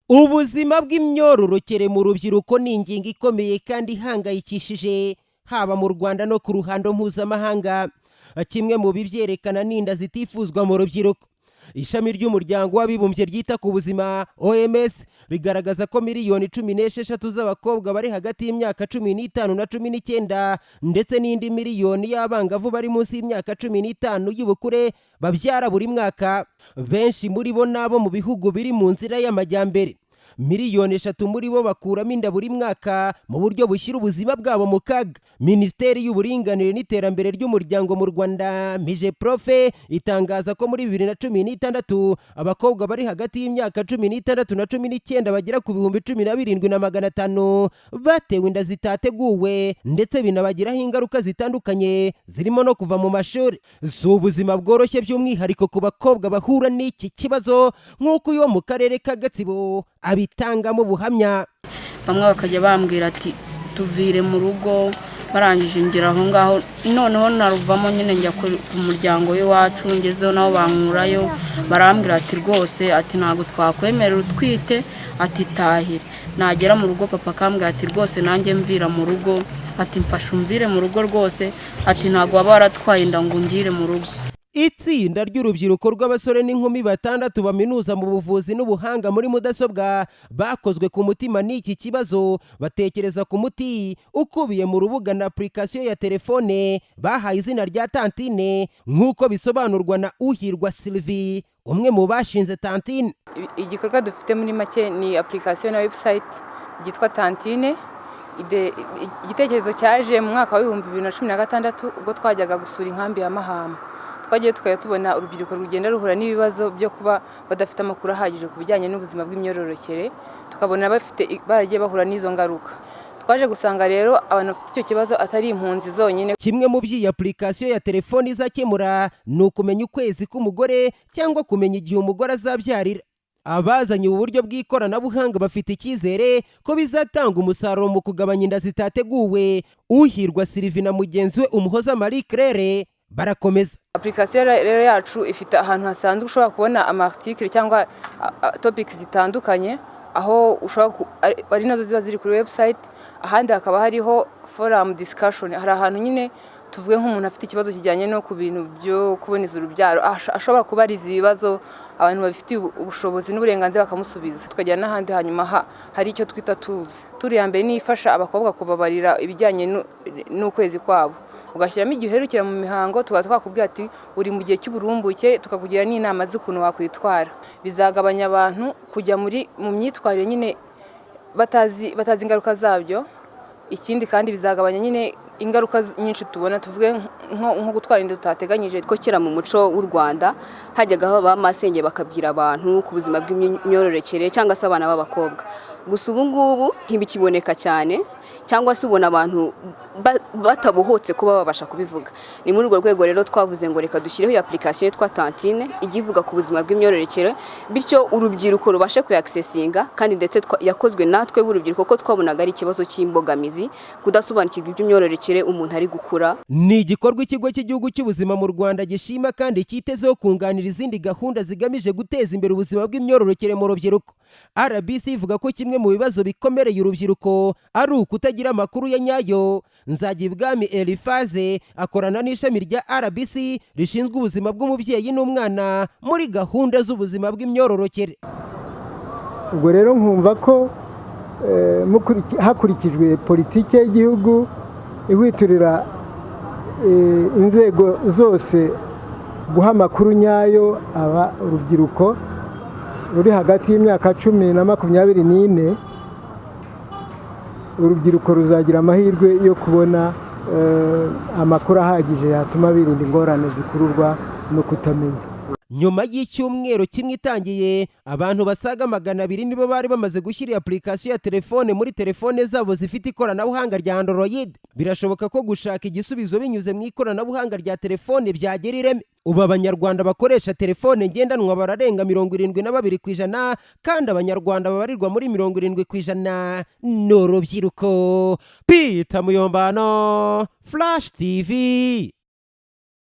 Ubuzima bw'imyororokere mu rubyiruko ni ingingo ikomeye kandi ihangayikishije haba mu Rwanda no ku ruhando mpuzamahanga. Kimwe mu bibyerekana ni inda zitifuzwa mu rubyiruko. Ishami ry'umuryango w'abibumbye ryita ku buzima OMS rigaragaza ko miliyoni 16 z'abakobwa bari hagati y'imyaka 15 na 19 ndetse n'indi miliyoni y'abangavu bari munsi y'imyaka 15 y'ubukure babyara buri mwaka. Benshi muri bo nabo mu bihugu biri mu nzira y'amajyambere. Miliyoni 3 muri bo bakuramo inda buri mwaka mu buryo bushyira ubuzima bwabo mu kaga. Minisiteri y'uburinganire n'iterambere ry'umuryango mu Rwanda Mije Profe itangaza ko muri 2016 abakobwa bari hagati y'imyaka 16 na 19 bagera ku 17,500 batewe inda zitateguwe ndetse binabagiraho ingaruka zitandukanye zirimo no kuva mu mashuri. Si ubuzima bworoshye by'umwihariko ku bakobwa bahura n'iki kibazo nk'uko uyo mu karere ka Gatsibo abitangamo ubuhamya. Bamwe bakajya bambwira ati tuvire mu rugo, barangije ngira aho ngaho noneho naruvamo nyine njya ku muryango w'iwacu ngezeho nabo bankurayo barambwira ati rwose ati ntago twakwemerera utwite ati tahire. Nagera mu rugo papa kambwira ati rwose nanjye mvira mu rugo ati mfasha umvire mu rugo rwose ati ntago waba waratwaye inda ngo ngire mu rugo. Itsinda ry'urubyiruko rw'abasore n'inkumi 6 baminuza mu buvuzi n'ubuhanga muri mudasobwa bakozwe ku mutima n'iki kibazo batekereza ku muti ukubiye mu rubuga na application ya telefone bahaye izina rya Tantine nk'uko bisobanurwa na Uhirwa Sylvie umwe mu bashinze Tantine. Igikorwa dufite muri make ni application na website byitwa Tantine. Igitekerezo cyaje mu mwaka wa 2016 ubwo twajyaga gusura inkambi ya Mahama. Twagiye tukajya tubona urubyiruko rugenda ruhura n'ibibazo byo kuba badafite amakuru ahagije ku bijyanye n'ubuzima bw'imyororokere, tukabona baragiye bahura n'izo ngaruka. Twaje gusanga rero abantu bafite icyo kibazo atari impunzi zonyine. Kimwe mu by'iyi application ya telefone izakemura ni ukumenya ukwezi k'umugore cyangwa kumenya igihe umugore azabyarira. Abazanye ubu buryo bw'ikoranabuhanga bafite icyizere ko bizatanga umusaruro mu kugabanya inda zitateguwe. Uhirwa Sylvie na mugenzi we Umuhoza Marie Claire barakomeza. Application rero yacu ifite ahantu hasanzwe ushobora kubona amarticle cyangwa topics zitandukanye aho ushobora ari nazo ziba ziri kuri website, ahandi hakaba hariho forum discussion. Hari ahantu nyine tuvuge nk'umuntu afite ikibazo kijyanye no ku bintu byo kuboneza urubyaro ashobora kubariza ibibazo abantu babifitiye ubushobozi n'uburenganzira bakamusubiza. Tukajya n'ahandi hanyuma hari icyo twita turi ya mbere nifasha abakobwa kubabarira ibijyanye n'ukwezi kwabo, ugashyiramo igihe uherukira mu mihango twakubwira ati uri mu gihe cy'uburumbuke tukakugira n'inama z'ukuntu wakwitwara. Bizagabanya abantu kujya mu myitwarire nyine batazi ingaruka zabyo. Ikindi kandi bizagabanya nyine ingaruka nyinshi tubona, tuvuge nko gutwara inda zitateganyijwe. Ko kera mu muco w'u Rwanda hajyaga amasenge bakabwira abantu ku buzima bw'imyororokere cyangwa se abana b'abakobwa. Gusa ubu ngubu ntibikiboneka cyane cyangwa se ubona abantu batabohotse kuba babasha kubivuga. Ni muri urwo rwego rero twavuze ngo reka dushyireho iyi application yitwa Tantine igivuga ku buzima bw'imyororokere bityo urubyiruko rubashe kuyaccessinga kandi ndetse yakozwe natwe b'urubyiruko ko twabonaga ari ikibazo cy'imbogamizi kudasobanukirwa iby'imyororokere umuntu ari gukura. Ni igikorwa ikigo cy'igihugu cy'ubuzima mu Rwanda gishima kandi cyitezeho kunganira izindi gahunda zigamije guteza imbere ubuzima bw'imyororokere mu rubyiruko. RBC ivuga ko kimwe mu bibazo bikomereye urubyiruko ari ukutagira amakuru ya nyayo. Nzagibwami Elifaze akorana n'ishami rya RBC rishinzwe ubuzima bw'umubyeyi n'umwana muri gahunda z'ubuzima bw'imyororokere. Ubwo rero nkumva ko hakurikijwe politike y'igihugu ihwiturira inzego zose guha amakuru nyayo aba urubyiruko ruri hagati y'imyaka 10 na 24, urubyiruko ruzagira amahirwe yo kubona amakuru ahagije yatuma birinda ingorane zikururwa no kutamenya. Nyuma y'icyumweru kimwe itangiye, abantu basaga 200 nibo bari bamaze gushyira application ya telefone muri telefone zabo zifite ikoranabuhanga rya Android. Birashoboka ko gushaka igisubizo binyuze mu ikoranabuhanga rya telefone byagera ireme. Ubu Abanyarwanda bakoresha telefone ngendanwa bararenga 72% kandi Abanyarwanda babarirwa muri 70% n'urubyiruko. Muyombano Flash TV.